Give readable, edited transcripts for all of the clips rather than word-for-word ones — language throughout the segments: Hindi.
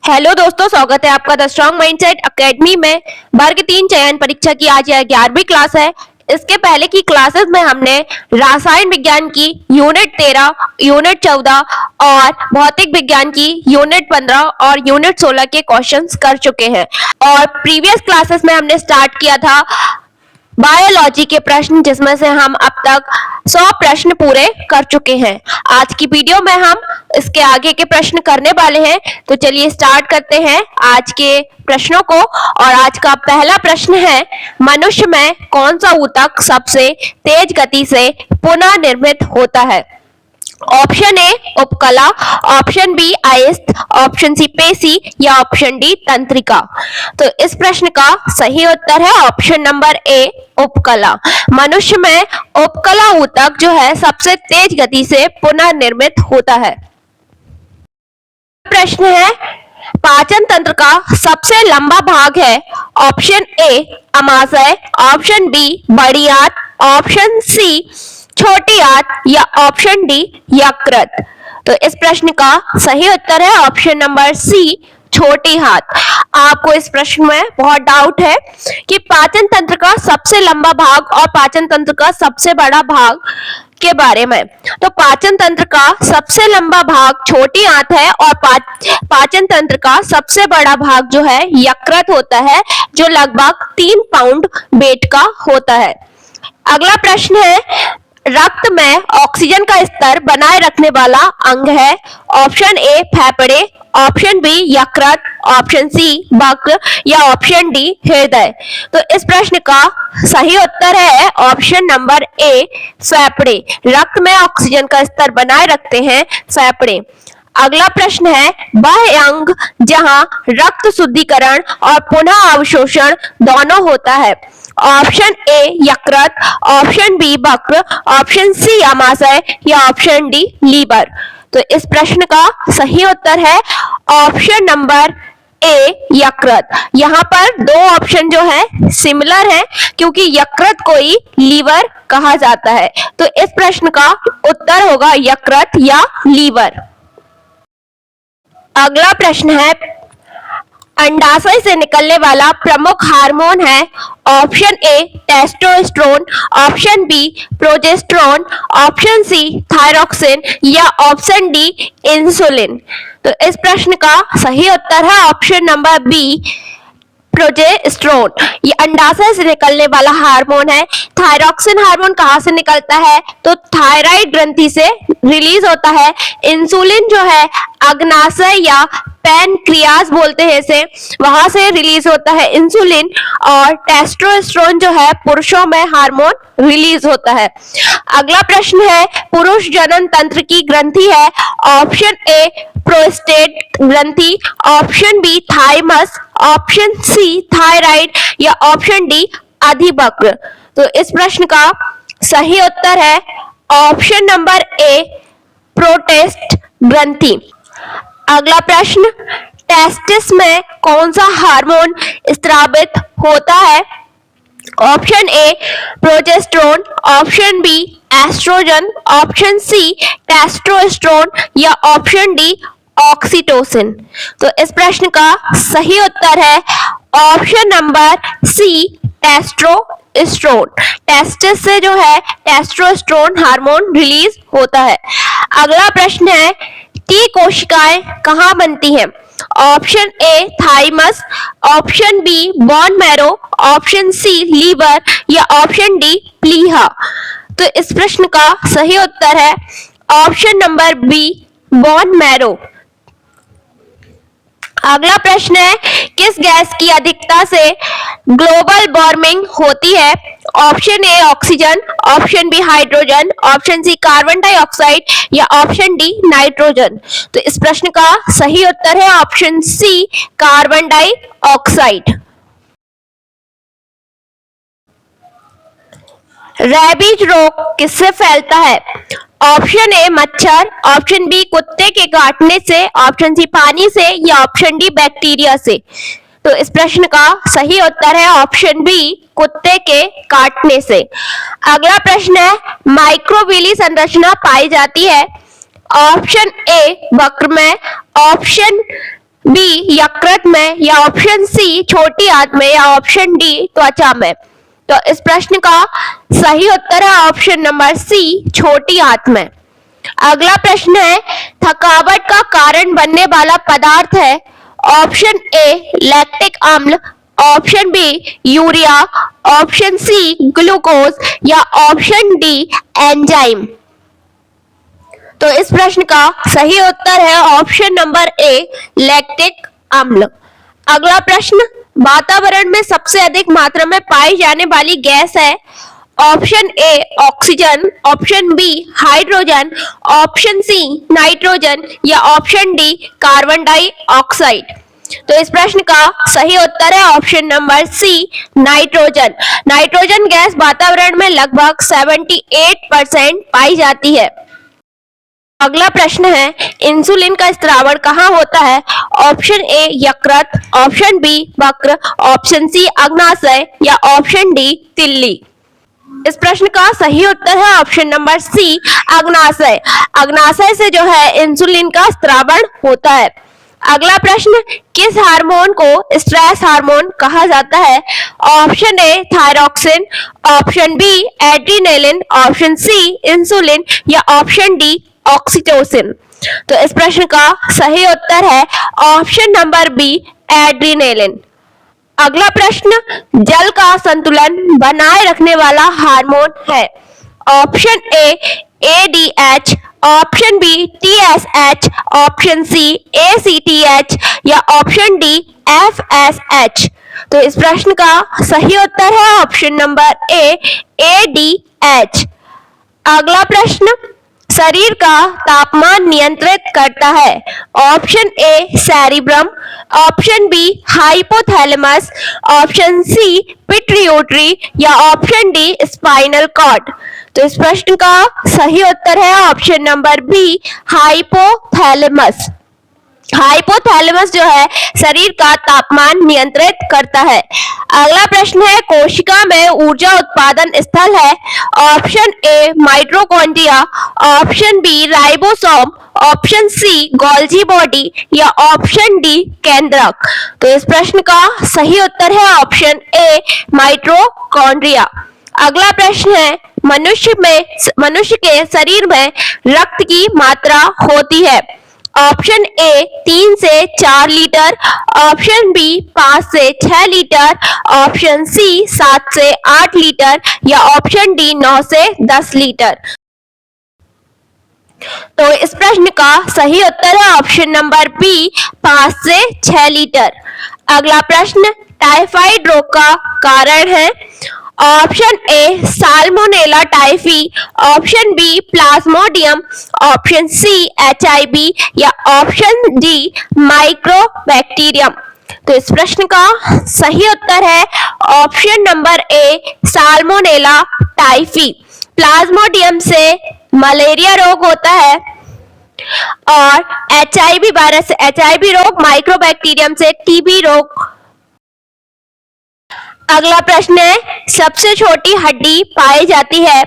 हेलो दोस्तों, स्वागत है आपका द स्ट्रॉन्ग माइंडसेट एकेडमी में। वर्ग 3 चयन परीक्षा की आज यह 11वीं क्लास है। इसके पहले की क्लासेस में हमने रसायन विज्ञान की यूनिट 13, यूनिट 14 और भौतिक विज्ञान की यूनिट 15 और यूनिट 16 के क्वेश्चंस कर चुके हैं। और प्रीवियस क्लासेस में हमने स्टार्ट किया था बायोलॉजी के प्रश्न, जिसमें से हम अब तक 100 प्रश्न पूरे कर चुके हैं। आज की वीडियो में हम इसके आगे के प्रश्न करने वाले हैं, तो चलिए स्टार्ट करते हैं आज के प्रश्नों को। और आज का पहला प्रश्न है, मनुष्य में कौन सा ऊतक सबसे तेज गति से पुनः निर्मित होता है? ऑप्शन ए उपकला, ऑप्शन बी अयस्क, ऑप्शन सी पेशी या ऑप्शन डी तंत्रिका। तो इस प्रश्न का सही उत्तर है ऑप्शन नंबर ए उपकला। मनुष्य में उपकला ऊतक जो है सबसे तेज गति से पुनः निर्मित होता है। प्रश्न है, पाचन तंत्र का सबसे लंबा भाग है? ऑप्शन ए अमाशय, ऑप्शन बी बड़ी आंत, ऑप्शन सी छोटी आंत या ऑप्शन डी यकृत। तो इस प्रश्न का सही उत्तर है ऑप्शन नंबर सी छोटी आंत। आपको इस प्रश्न में बहुत डाउट है कि पाचन तंत्र का सबसे लंबा भाग और पाचन तंत्र का सबसे बड़ा भाग के बारे में। तो पाचन तंत्र का सबसे लंबा भाग छोटी आंत है और पाचन तंत्र का सबसे बड़ा भाग जो है यकृत होता है, जो लगभग 3 पाउंड वेट का होता है। अगला प्रश्न है, रक्त में ऑक्सीजन का स्तर बनाए रखने वाला अंग है? ऑप्शन ए फेफड़े, ऑप्शन बी यकृत, ऑप्शन सी वक्र या ऑप्शन डी हृदय। तो इस प्रश्न का सही उत्तर है ऑप्शन नंबर ए फेफड़े। रक्त में ऑक्सीजन का स्तर बनाए रखते हैं फेफड़े। अगला प्रश्न है, वह अंग जहां रक्त शुद्धिकरण और पुनः अवशोषण दोनों होता है? ऑप्शन ए यकृत, ऑप्शन बी वक्र, ऑप्शन सी अमाशय या ऑप्शन डी लीवर। तो इस प्रश्न का सही उत्तर है ऑप्शन नंबर ए यकृत। यहाँ पर दो ऑप्शन जो है सिमिलर है, क्योंकि यकृत को ही लीवर कहा जाता है। तो इस प्रश्न का उत्तर होगा यकृत या लीवर। अगला प्रश्न है, अंडाशय से निकलने वाला प्रमुख हार्मोन है? Option A testosterone, option B progesterone, option C thyroxine या ऑप्शन डी इंसुलिन। तो इस प्रश्न का सही उत्तर है ऑप्शन नंबर बी प्रोजेस्टेरोन। ये अंडाशय से निकलने वाला हार्मोन है। थायरोक्सिन हार्मोन कहाँ से निकलता है? तो थायराइड ग्रंथि से रिलीज होता है। इंसुलिन जो है अग्नाशय या पैनक्रियाज बोलते हैं इसे, वहां से रिलीज होता है इंसुलिन। और टेस्टोस्टेरोन जो है पुरुषों में हार्मोन रिलीज होता है। अगला प्रश्न है, पुरुष जनन तंत्र की ग्रंथि है? ऑप्शन ए प्रोस्टेट ग्रंथि, option B thymus, option C thyroid या ऑप्शन डी अधिवक्र। तो इस प्रश्न का सही उत्तर है ऑप्शन नंबर ए प्रोस्टेट ग्रंथि। अगला प्रश्न, टेस्टिस में कौन सा हार्मोन स्रावित होता है? Option A progesterone, option B oestrogen, option C testosterone या ऑप्शन डी ऑक्सीटोसिन। तो इस प्रश्न का सही उत्तर है option number C testosterone. Testis से जो है टेस्टोस्टेरोन हार्मोन रिलीज होता है। अगला प्रश्न है, टी कोशिकाएं कहाँ बनती हैं? Option A thymus, option B bone marrow, option C liver या ऑप्शन डी प्लीहा। तो इस प्रश्न का सही उत्तर है option number B bone marrow. अगला प्रश्न है, किस गैस की अधिकता से ग्लोबल वार्मिंग होती है? Option A oxygen, option B hydrogen, option C carbon dioxide या ऑप्शन डी नाइट्रोजन। तो इस प्रश्न का सही उत्तर है option C carbon dioxide. Rabies रोग किससे फैलता है? ऑप्शन ए मच्छर, ऑप्शन बी कुत्ते के काटने से, ऑप्शन सी पानी से या ऑप्शन डी बैक्टीरिया से। तो इस प्रश्न का सही उत्तर है ऑप्शन बी कुत्ते के काटने से। अगला प्रश्न है, माइक्रोविली संरचना पाई जाती है? ऑप्शन ए वक्र में, ऑप्शन बी यकृत में, या ऑप्शन सी छोटी आंत में, या ऑप्शन डी त्वचा में। तो इस प्रश्न का सही उत्तर है ऑप्शन नंबर सी, छोटी आंत में। अगला प्रश्न है, थकावट का कारण बनने वाला पदार्थ है ऑप्शन ए लैक्टिक अम्ल, option B urea, option C glucose, या ऑप्शन डी एंजाइम। तो इस प्रश्न का सही उत्तर है ऑप्शन नंबर ए लैक्टिक अम्ल। अगला प्रश्न, वातावरण में सबसे अधिक मात्रा में पाई जाने वाली गैस है option A oxygen, option B hydrogen, option C nitrogen, या ऑप्शन डी कार्बन डाइऑक्साइड। तो इस प्रश्न का सही उत्तर है option number C nitrogen. Nitrogen gas वातावरण में लगभग 78% पाई जाती है। अगला प्रश्न है, इंसुलिन का स्त्रावण कहाँ होता है ऑप्शन ए यकृत, ऑप्शन बी वक्र, ऑप्शन सी अग्नाशय, या ऑप्शन डी तिल्ली। इस प्रश्न का सही उत्तर है ऑप्शन नंबर सी अग्नाशय। अग्नाशय से जो है इंसुलिन का स्त्रावण होता है। अगला प्रश्न, किस हार्मोन को स्ट्रेस हार्मोन कहा जाता है option A thyroxine, option B adrenaline, option C insulin, या ऑप्शन डी ऑक्सीटोसिन। तो इस प्रश्न का सही उत्तर है ऑप्शन नंबर बी एड्रिनलिन। अगला प्रश्न, जल का संतुलन बनाए रखने वाला हार्मोन है option A ADH, option B TSH, option C ACTH, या ऑप्शन डी FSH। तो इस प्रश्न का सही उत्तर है ऑप्शन नंबर ए ADH। अगला प्रश्न, शरीर का तापमान नियंत्रित करता है option A cerebrum, option B hypothalamus, option C pituitary, या ऑप्शन डी स्पाइनल कॉर्ड। तो इस प्रश्न का सही उत्तर है option number B hypothalamus. Hypothalamus जो है शरीर का तापमान नियंत्रित करता है। अगला प्रश्न है, कोशिका में ऊर्जा उत्पादन स्थल है option A mitochondria, option B ribosome, option C Golgi body, या ऑप्शन डी केंद्रक। तो इस प्रश्न का सही उत्तर है ऑप्शन ए माइटोकॉन्ड्रिया। अगला प्रश्न है, मनुष्य के शरीर में रक्त की मात्रा होती है ऑप्शन ए 3 से 4 लीटर, ऑप्शन बी 5 से 6 लीटर, ऑप्शन सी 7 से 8 लीटर, या ऑप्शन डी 9 से 10 लीटर। तो इस प्रश्न का सही उत्तर है ऑप्शन नंबर बी 5 से 6 लीटर। अगला प्रश्न, टाइफाइड रोग का कारण है option A salmonella typhi, option B plasmodium, option C HIV, या ऑप्शन डी माइक्रोबैक्टीरियम। तो इस प्रश्न का सही उत्तर है option number A salmonella typhi. Plasmodium से मलेरिया रोग होता है और HIV वायरस से HIV रोग, माइक्रोबैक्टीरियम से TB रोग। अगला प्रश्न है, सबसे छोटी हड्डी पाई जाती है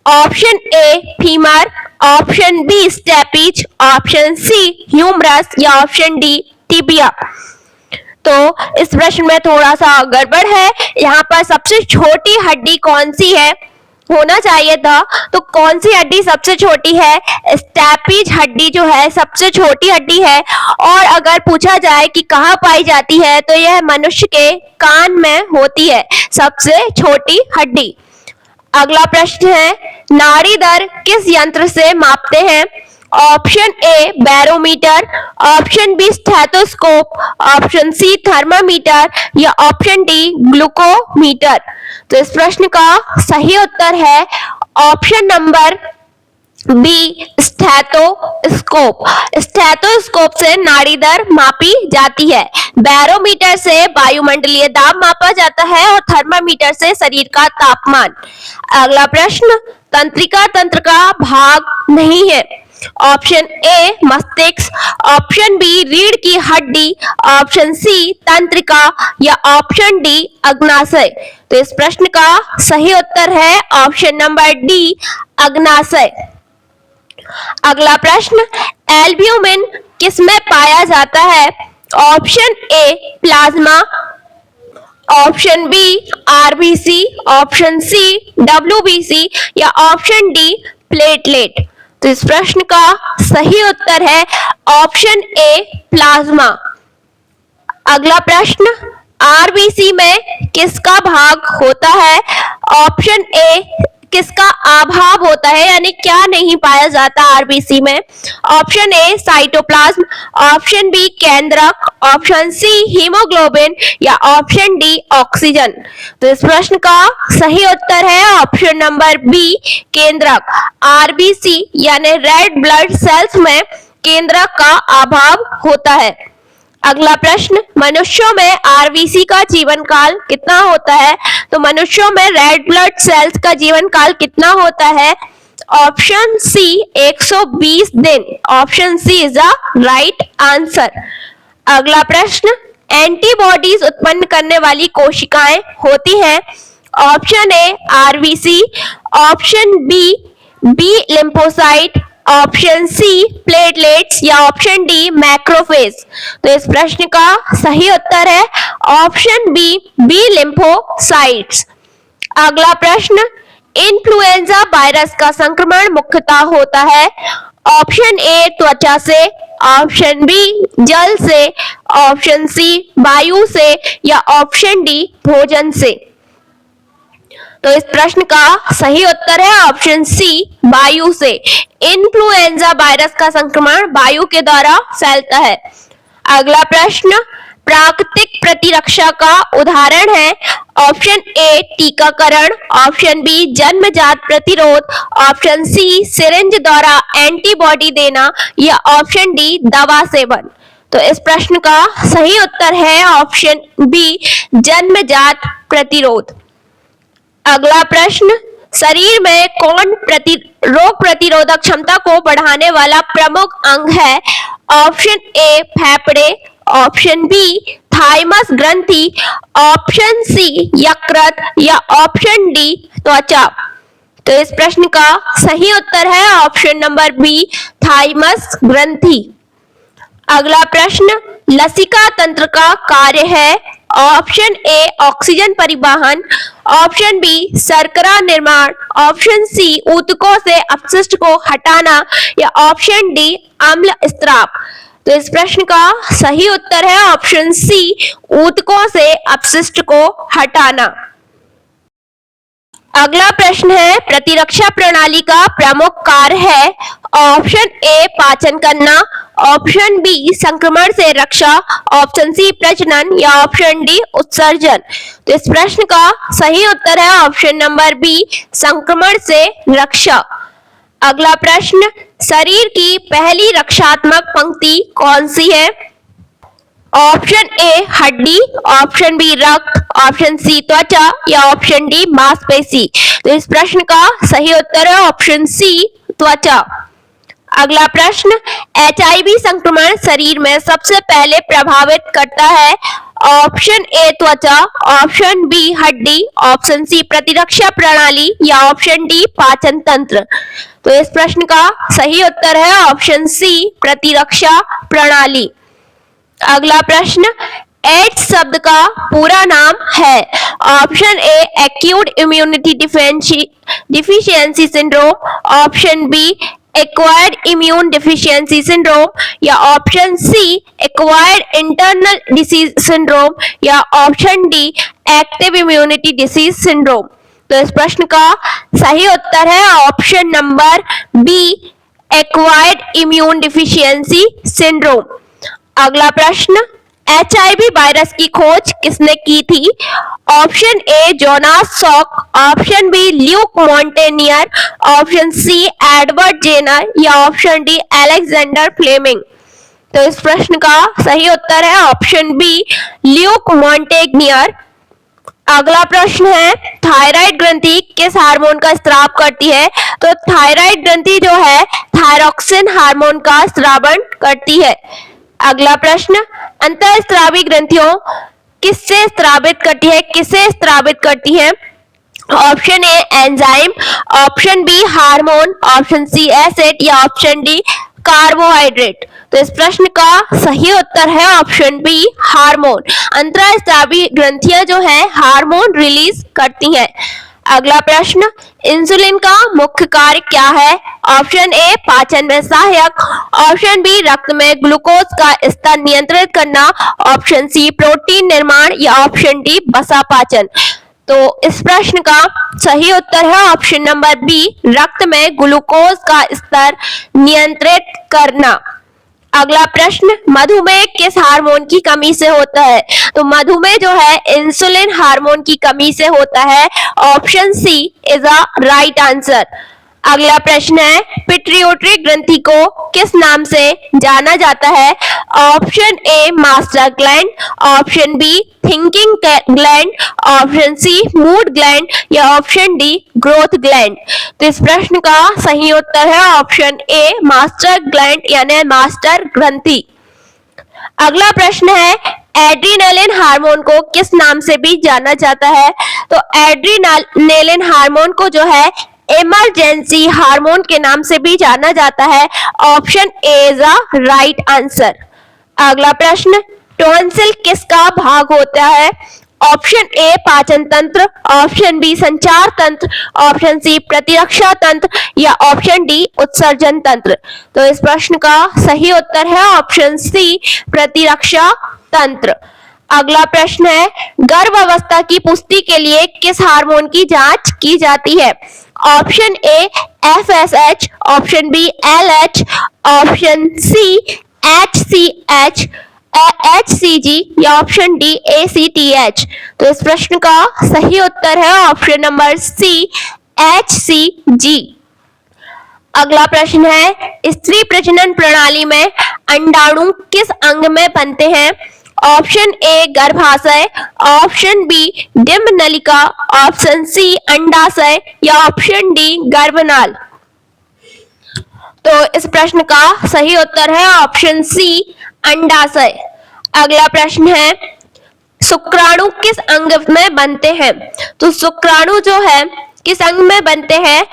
option A femur, option B stapes, option C humerus, या ऑप्शन डी टिबिया। तो इस प्रश्न में थोड़ा सा गड़बड़ है। यहाँ पर सबसे छोटी हड्डी कौन सी है होना चाहिए था, तो कौन सी हड्डी सबसे छोटी है, स्टेपिज हड्डी जो है सबसे छोटी हड्डी है। और अगर पूछा जाए कि कहाँ पाई जाती है, तो यह मनुष्य के कान में होती है सबसे छोटी हड्डी। अगला प्रश्न है, नाड़ी दर किस यंत्र से मापते हैं option A barometer, option B stethoscope, option C thermometer, या ऑप्शन डी ग्लूकोमीटर। तो इस प्रश्न का सही उत्तर है option number B stethoscope. Stethoscope से नाड़ी दर मापी जाती है, बैरोमीटर से वायुमंडलीय दाब मापा जाता है और थर्मामीटर से शरीर का तापमान। अगला प्रश्न, तंत्रिका तंत्र का भाग नहीं है ऑप्शन ए मस्तिष्क, ऑप्शन बी रीढ़ की हड्डी, ऑप्शन सी तंत्रिका, या ऑप्शन डी अग्नाशय। तो इस प्रश्न का सही उत्तर है ऑप्शन नंबर डी अग्नाशय। अगला प्रश्न, एल्ब्यूमिन किसमें पाया जाता है option A plasma, option B RBC, option C WBC या ऑप्शन डी प्लेटलेट। तो इस प्रश्न का सही उत्तर है ऑप्शन ए प्लाज्मा। अगला प्रश्न, आरबीसी में किसका भाग होता है? ऑप्शन ए किसका अभाव होता है, यानी क्या नहीं पाया जाता आरबीसी में? Option A cytoplasm, option B केंद्रक, ऑप्शन सी हीमोग्लोबिन या ऑप्शन डी ऑक्सीजन। तो इस प्रश्न का सही उत्तर है ऑप्शन नंबर बी केंद्रक। आरबीसी यानी रेड ब्लड सेल्स में केंद्रक का अभाव होता है। अगला प्रश्न, मनुष्यों में आरबीसी का जीवन काल कितना होता है? तो मनुष्यों में रेड ब्लड सेल्स का जीवन काल कितना होता है? ऑप्शन सी 120 दिन। Option C is the right answer. अगला प्रश्न, एंटीबॉडीज उत्पन्न करने वाली कोशिकाएं होती हैं? Option A RBC, option B lymphocyte, option C platelets या ऑप्शन डी मैक्रोफेज। तो इस प्रश्न का सही उत्तर है ऑप्शन बी लिम्फोसाइट्स। अगला प्रश्न, इन्फ्लुएंजा वायरस का संक्रमण मुख्यतः होता है? ऑप्शन ए त्वचा से, ऑप्शन बी जल से, ऑप्शन सी वायु से या ऑप्शन डी भोजन से। तो इस प्रश्न का सही उत्तर है ऑप्शन सी वायु से। इन्फ्लुएंजा वायरस का संक्रमण वायु के द्वारा फैलता है। अगला प्रश्न, प्राकृतिक प्रतिरक्षा का उदाहरण है? ऑप्शन ए टीकाकरण, ऑप्शन बी जन्मजात प्रतिरोध, ऑप्शन सी सिरिंज द्वारा एंटीबॉडी देना या ऑप्शन डी दवा सेवन। तो इस प्रश्न का सही उत्तर है ऑप्शन बी जन्मजात प्रतिरोध। अगला प्रश्न, शरीर में कौन रोग प्रतिरोधक क्षमता को बढ़ाने वाला प्रमुख अंग है? ऑप्शन ए फेफड़े, ऑप्शन बी थाइमस ग्रंथि, ऑप्शन सी यकृत या ऑप्शन डी त्वचा। तो इस प्रश्न का सही उत्तर है ऑप्शन नंबर बी थाइमस ग्रंथि। अगला प्रश्न, लसिका तंत्र का कार्य है? ऑप्शन ए ऑक्सीजन परिवहन, ऑप्शन बी शर्करा निर्माण, ऑप्शन सी ऊतकों से अपशिष्ट को हटाना या ऑप्शन डी अम्ल स्राव। तो इस प्रश्न का सही उत्तर है ऑप्शन सी ऊतकों से अपशिष्ट को हटाना। अगला प्रश्न है, प्रतिरक्षा प्रणाली का प्रमुख कार्य है? ऑप्शन ए पाचन करना, ऑप्शन बी संक्रमण से रक्षा, ऑप्शन सी प्रजनन या ऑप्शन डी उत्सर्जन। तो इस प्रश्न का सही उत्तर है ऑप्शन नंबर बी संक्रमण से रक्षा। अगला प्रश्न, शरीर की पहली रक्षात्मक पंक्ति कौन सी है? ऑप्शन ए हड्डी, ऑप्शन बी रक्त, ऑप्शन सी त्वचा या ऑप्शन डी मांसपेशी। तो इस प्रश्न का सही उत्तर है ऑप्शन सी त्वचा। अगला प्रश्न, एचआईवी संक्रमण शरीर में सबसे पहले प्रभावित करता है? ऑप्शन ए त्वचा, ऑप्शन बी हड्डी, ऑप्शन सी प्रतिरक्षा प्रणाली या ऑप्शन डी पाचन तंत्र। तो इस प्रश्न का सही उत्तर है ऑप्शन सी प्रतिरक्षा प्रणाली। अगला प्रश्न, एड्स शब्द का पूरा नाम है? Option A acute immunity deficiency syndrome, option B acquired immune deficiency syndrome या option C acquired internal disease syndrome या option D active immunity disease syndrome. तो इस प्रश्न का सही उत्तर है option number B acquired immune deficiency syndrome. अगला प्रश्न, एचआईवी वायरस की खोज किसने की थी? Option A Jonas Salk, option B Luc Montagnier, option C Edward Jenner या ऑप्शन डी अलेक्जेंडर फ्लेमिंग। तो इस प्रश्न का सही उत्तर है ऑप्शन बी ल्यूक मॉन्टेनियर। अगला प्रश्न है, थायराइड ग्रंथि किस हार्मोन का स्राव करती है? तो थायराइड ग्रंथि जो है थायरोक्सिन हार्मोन का स्रावन करती है। अगला प्रश्न, अंतःस्रावी ग्रंथियों किससे स्रावित करती है, किसे स्रावित करती है? Option A enzyme, option B hormone, option C acid या ऑप्शन डी कार्बोहाइड्रेट। तो इस प्रश्न का सही उत्तर है ऑप्शन बी हार्मोन। अंतःस्रावी ग्रंथियां जो है हार्मोन रिलीज करती हैं। अगला प्रश्न, इंसुलिन का मुख्य कार्य क्या है? ऑप्शन ए पाचन में सहायक, ऑप्शन बी रक्त में ग्लूकोज का स्तर नियंत्रित करना, ऑप्शन सी प्रोटीन निर्माण या ऑप्शन डी वसा पाचन। तो इस प्रश्न का सही उत्तर है ऑप्शन नंबर बी रक्त में ग्लूकोज का स्तर नियंत्रित करना। अगला प्रश्न, मधुमेह किस हार्मोन की कमी से होता है? तो मधुमेह जो है इंसुलिन हार्मोन की कमी से होता है। Option C is a right answer. अगला प्रश्न है, पिट्यूटरी ग्रंथि को किस नाम से जाना जाता है? Option A master gland, option B thinking gland, option C mood gland या ऑप्शन डी ग्रोथ ग्लैंड। तो इस प्रश्न का सही उत्तर है ऑप्शन ए मास्टर ग्लैंड यानी मास्टर ग्रंथि। अगला प्रश्न है, एड्रीनलिन हार्मोन को किस नाम से भी जाना जाता है? तो एड्रीनलिन हार्मोन को जो है इमरजेंसी हार्मोन के नाम से भी जाना जाता है। Option A is a right answer. अगला प्रश्न, टॉन्सिल किसका भाग होता है? ऑप्शन ए पाचन तंत्र, ऑप्शन बी संचार तंत्र, ऑप्शन सी प्रतिरक्षा तंत्र या ऑप्शन डी उत्सर्जन तंत्र। तो इस प्रश्न का सही उत्तर है ऑप्शन सी प्रतिरक्षा तंत्र। अगला प्रश्न है, गर्भावस्था की पुष्टि के लिए किस हार्मोन की जांच की जाती है? Option A FSH, option B LH, option C HCH, HCG या ऑप्शन डी ACTH। तो इस प्रश्न का सही उत्तर है ऑप्शन नंबर सी HCG। अगला प्रश्न है, स्त्री प्रजनन प्रणाली में अंडाणु किस अंग में बनते हैं? ऑप्शन ए गर्भाशय, ऑप्शन बी डिंब नलिका, ऑप्शन सी अंडाशय या ऑप्शन डी गर्भनाल। तो इस प्रश्न का सही उत्तर है ऑप्शन सी अंडाशय। अगला प्रश्न है, शुक्राणु किस अंग में बनते हैं? तो शुक्राणु जो है किस अंग में बनते हैं?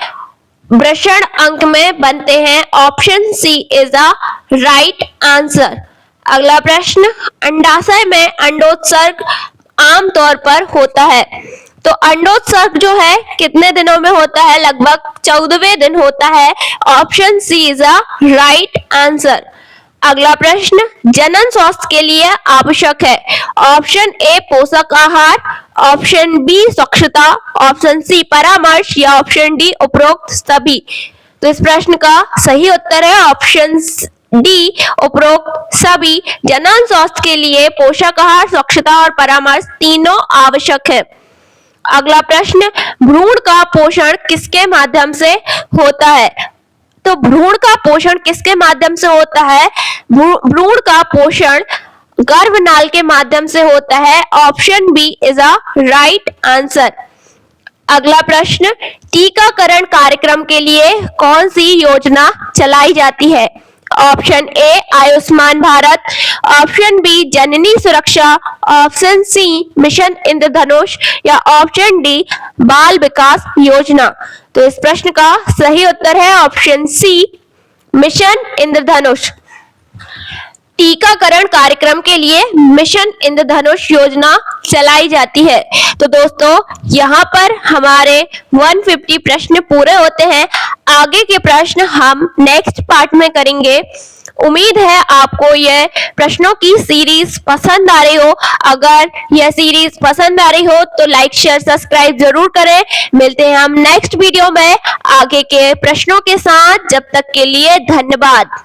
वृषण अंग में बनते हैं। Option C is a right answer. अगला प्रश्न, अंडाशय में अंडोत्सर्ग आमतौर पर होता है। तो अंडोत्सर्ग जो है कितने दिनों में होता है? लगभग 14वें दिन होता है। Option C is a right answer. अगला प्रश्न, जनन स्वास्थ्य के लिए आवश्यक है। ऑप्शन ए पोषक आहार, ऑप्शन बी स्वच्छता, ऑप्शन सी परामर्श या ऑप्शन डी उपरोक्त सभी। तो इस प्रश्न का सही उत्तर है ऑप्शन डी उपरोक्त सभी। जनन स्वास्थ्य के लिए पोषक आहार, स्वच्छता और परामर्श तीनों आवश्यक है। अगला प्रश्न, भ्रूण का पोषण किसके माध्यम से होता है? तो भ्रूण का पोषण किसके माध्यम से होता है? भ्रूण का पोषण गर्भनाल के माध्यम से होता है। Option B is a right answer. अगला प्रश्न, टीकाकरण कार्यक्रम के लिए कौन सी योजना चलाई जाती है? Option A Ayushman Bharat, option B Janani Suraksha, option sea mission इंद्रधनुष या ऑप्शन डी बाल विकास योजना। तो इस प्रश्न का सही उत्तर है ऑप्शन सी मिशन इंद्रधनुष। टीकाकरण कार्यक्रम के लिए मिशन इंद्रधनुष योजना चलाई जाती है। तो दोस्तों यहाँ पर हमारे 150 प्रश्न पूरे होते हैं। आगे के प्रश्न हम नेक्स्ट पार्ट में करेंगे। उम्मीद है आपको यह प्रश्नों की सीरीज पसंद आ रही हो। अगर यह सीरीज पसंद आ रही हो तो लाइक शेयर सब्सक्राइब जरूर करें। मिलते हैं हम नेक्स्ट वीडियो में आगे के प्रश्नों के साथ। जब तक के लिए धन्यवाद।